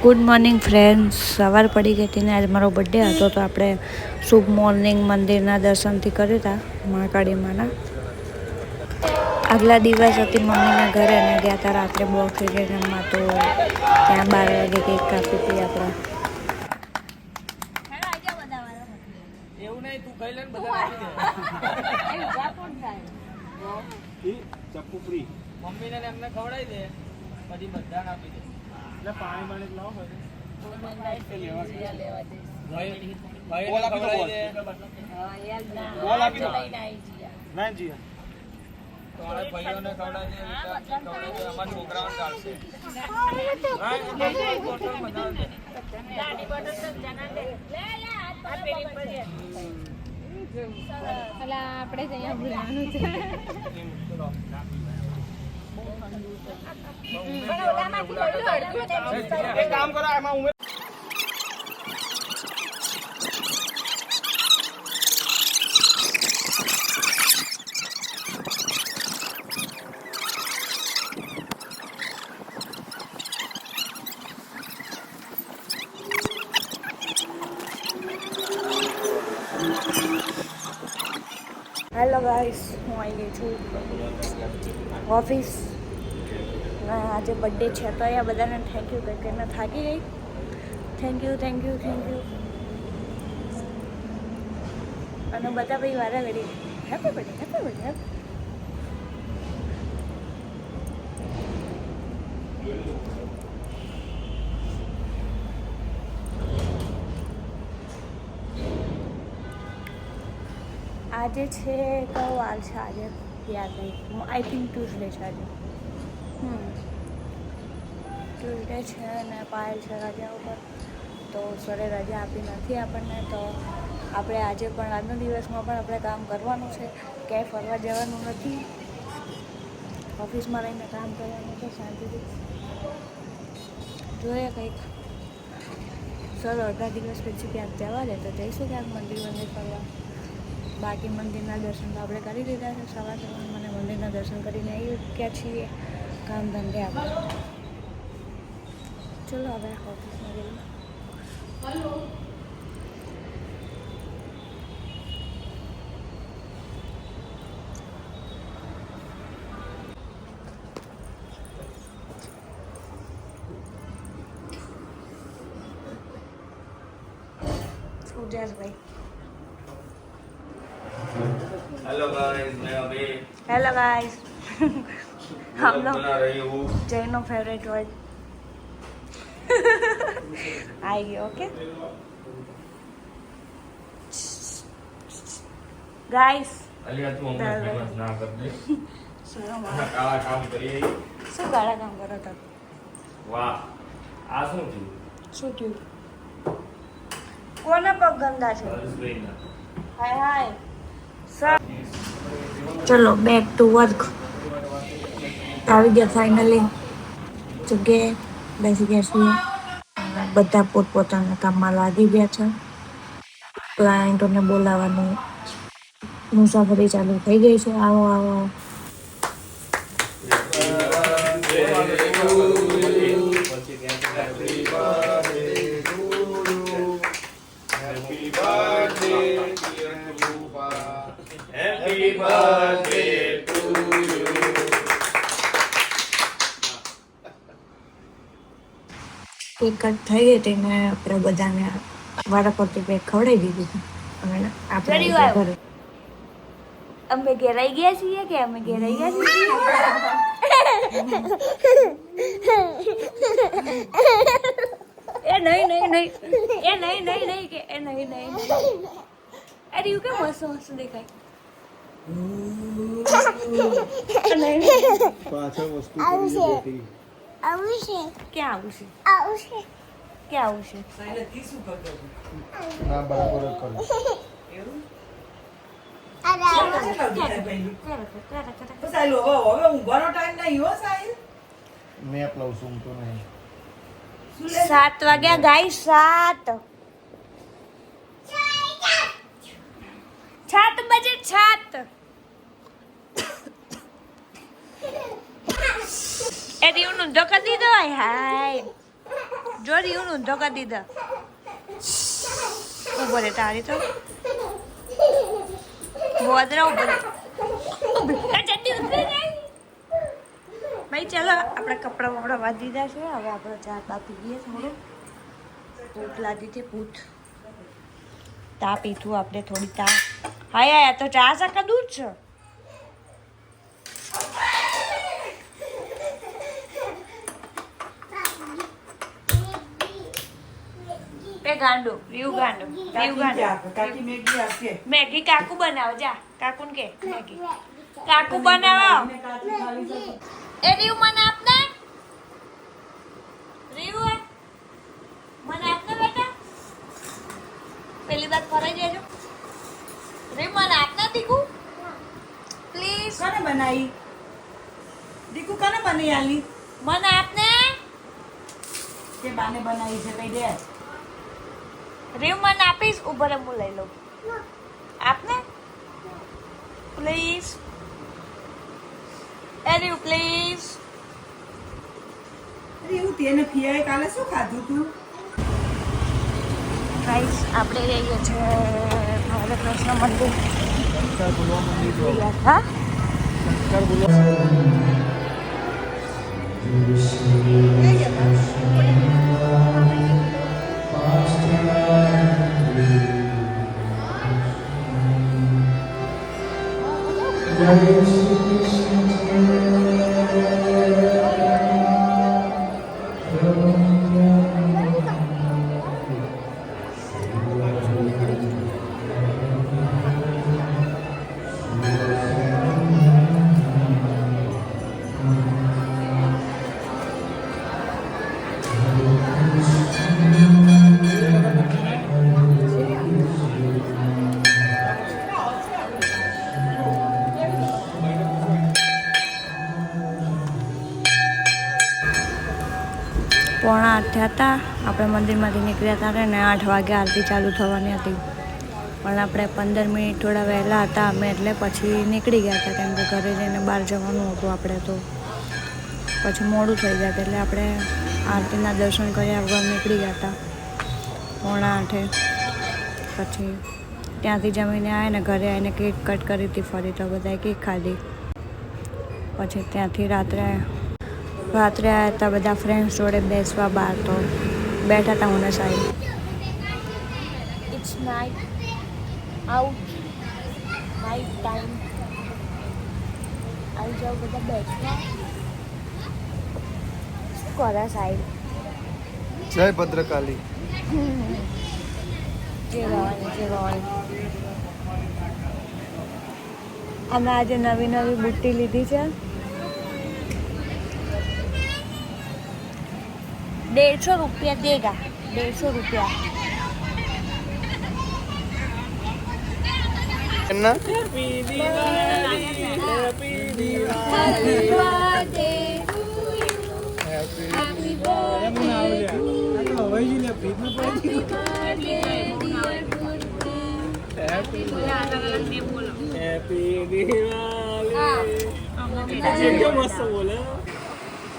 Good morning friends. સવાર પડી ગઈ હતી ને આજે મારો બર્થડે હતો તો આપણે શુભ મોર્નિંગ મંદિરના દર્શનથી કર્યા હતા મહાકાળી માના. આગલા દિવસ હતી મમ્મીના ઘરે અને ગયા હતા રાત્રે બોક્સ રમવા, તો ત્યાં 12 વાગે કેક કાપી હતી આપણે. મમ્મીને એમને ખવડાવી દે પછી બધાને આપી દે. એટલે પાણી પાણી લાવો ભાઈ ભાઈઓને ખવડાવી દે, અમારા છોકરાઓને ચાલશે. આપણે જ અહીંયા ભૂલવાનું છે. કામ કરો એમાં ઉમેર. હેલો ગાઈસ, હું આવી ગઈ છું ઓફિસ. આજે બર્થડે છે તો અહીંયા બધાને થેન્ક યુ કહી કરીને થાકી ગઈ. Thank you. અને બધા ભાઈ વારા ઘડી હેપી બર્થડે. આજે છે કયો વાર છે? આજે યાદ નહીં, આઈ થિંક ટ્યુઝડે છે આજે. ટ્યુઝડે છે અને પાયલ છે રજા ઉપર, તો સરે રજા આપી નથી આપણને. તો આપણે આજે પણ આજના દિવસમાં પણ આપણે કામ કરવાનું છે, ક્યાંય ફરવા જવાનું નથી, ઓફિસમાં રહીને કામ કરવાનું છે શાંતિથી. જોઈએ કંઈક સર અડધા દિવસ પછી ક્યાંક જવા દે તો જઈશું ક્યાંક મંદિર ફરવા. બાકી મંદિરના દર્શન તો આપણે કરી લીધા છે. સવાર મને મંદિરના દર્શન કરીને આવી ગયા છીએ કામ ધંધે આપણે. ચલો હવે ઓફિસમાં જઈએ. સુજાસભાઈ. हेलो गाइस, मैं अभी हेलो गाइस. हम लोग बना रही हूँ. जैनो फेवरेट वर्ड आएगी. Okay guys. अलिया तू हमें फेमस ना कर दे. શરમ આ કાળા કામ કરીએ. શું કાળા કામ કરો તમે? વાહ, આ શું થયું? શું થયું? કોના પગ ગંદા છે? હર્ષભાઈના. હાય સર. ચલો બેક ટુ વર્ક. આવી ગયા ફાઇનલી જગ્યાએ, બેસી ગયા છીએ. બધા પોતપોતાના કામમાં લાગી ગયા છે. ક્લાયન્ટોને બોલાવવાનું મુસાફરી ચાલુ થઈ ગઈ છે. આવો. કેક કટ થઈ ગઈ હતી ને આપણે બધાને વારાફરતી પેક ખવડાવી દીધું હતું. અને આપણે ઘરે અમે ઘેરાઈ ગયા છીએ કે અમે ઘેરાઈ ગયા છીએ. એ નહીં કે એ નહીં. અરે યુ કેમ મસ્ત દેખાય. પાછળ વસ્તુ પડી જતી. ક્યાં આવું છે? ના બરાબર જ કરો. મેં લઉં છું તો નહીં. 7 વાગ્યા ગાઈસ. 7 બજે 7. એ દીવનું ધોકા દીધો. હાય જો રીયું ઊંધો કરી દીધા ઉભો રે તારી તો ગોદરા ઉભો રે ચડ્ડી ઉતરી જાય ભાઈ ચાલો આપણે કપડાં વપડા વાંધી દીધા છે હવે આપણે ચા બા પીએ થોડું ભૂખ લાગી છે ભૂખ તા પીધું આપણે થોડી તા હા યાર તો ચા શાકા દૂધ છે पे गांडो रियू गांडो કાકી મેગી આપશે मैगी काकू बनाओ जा काकू के मैगी काकू बनाओ ए रियू मन आपने रियू है मन आपने बेटा पहली बात फराई जाજો रियू मन आपने दिखू प्लीज કોને બનાવી દીકુ કોને બનાવી આલી मन आपने કે બાને બનાવી છે કઈ દે रियू मन आपीस ऊपर मुंह ले लो आपने प्लीज ए रियू प्लीज અરે એવું તેને ફિયાએ કાલે શું ખાધું તું ગાઈસ આપણે રહીએ છે ભારત કૃષ્ણ મંદિર શંકર બોલવા મંદિર જો હા શંકર બોલવા પોણા 8 હતા આપણે મંદિરમાંથી નીકળ્યા હતા ને 8 વાગે આરતી ચાલુ થવાની હતી પણ આપણે 15 મિનિટ થોડા વહેલા હતા અમે એટલે પછી નીકળી ગયા હતા કેમ કે ઘરે જઈને બહાર જવાનું હતું આપણે તો પછી મોડું થઈ જાય એટલે આપણે આરતીના દર્શન કર્યા વગર નીકળી ગયા હતા પોણા 8 પછી ત્યાંથી જમીને આવ્યા ને ઘરે આવીને કેક કટ કરી હતી ફરી તો બધાએ કેક ખાધી પછી ત્યાંથી રાત્રે આવ્યા હતા બધા ફ્રેન્ડ્સ જોડે બેસવા બહાર તો બેઠા હતા હું side it's night out night time આવી જાઓ બધા બેઠવા શું કરે સાઈડ જય ભદ્રકાલી જે ભવાની અમે આજે નવી નવી બુટ્ટી લીધી છે 150 रुपया देगा 150 रुपया એના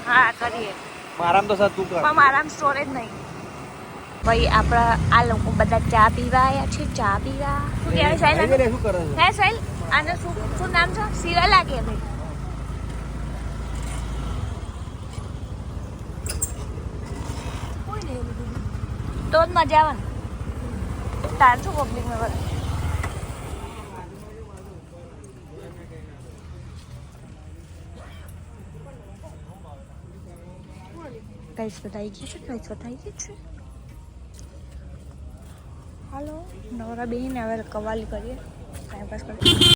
હા કરીએ મારામ તો સાથ તું કર પણ મારામાં સ્ટોરેજ નહીં ભાઈ આપણા આ લોકો બધા ચા પીવા આવ્યા છે ચા પીવા શું કહેવાય સાહેબ શું કરે છે હે સાહેબ આને શું નામ છે શિવા લાગે ભાઈ તો જ મજા આવે ને તાર શું પબ્લિકમાં કરે કઈશ બતાવી ગયું છે કઈશ બતાવી ગયું છે હાલો નવરા બેહીને હવે કવાલી કરીએ ટાઈમ પાસ કરીએ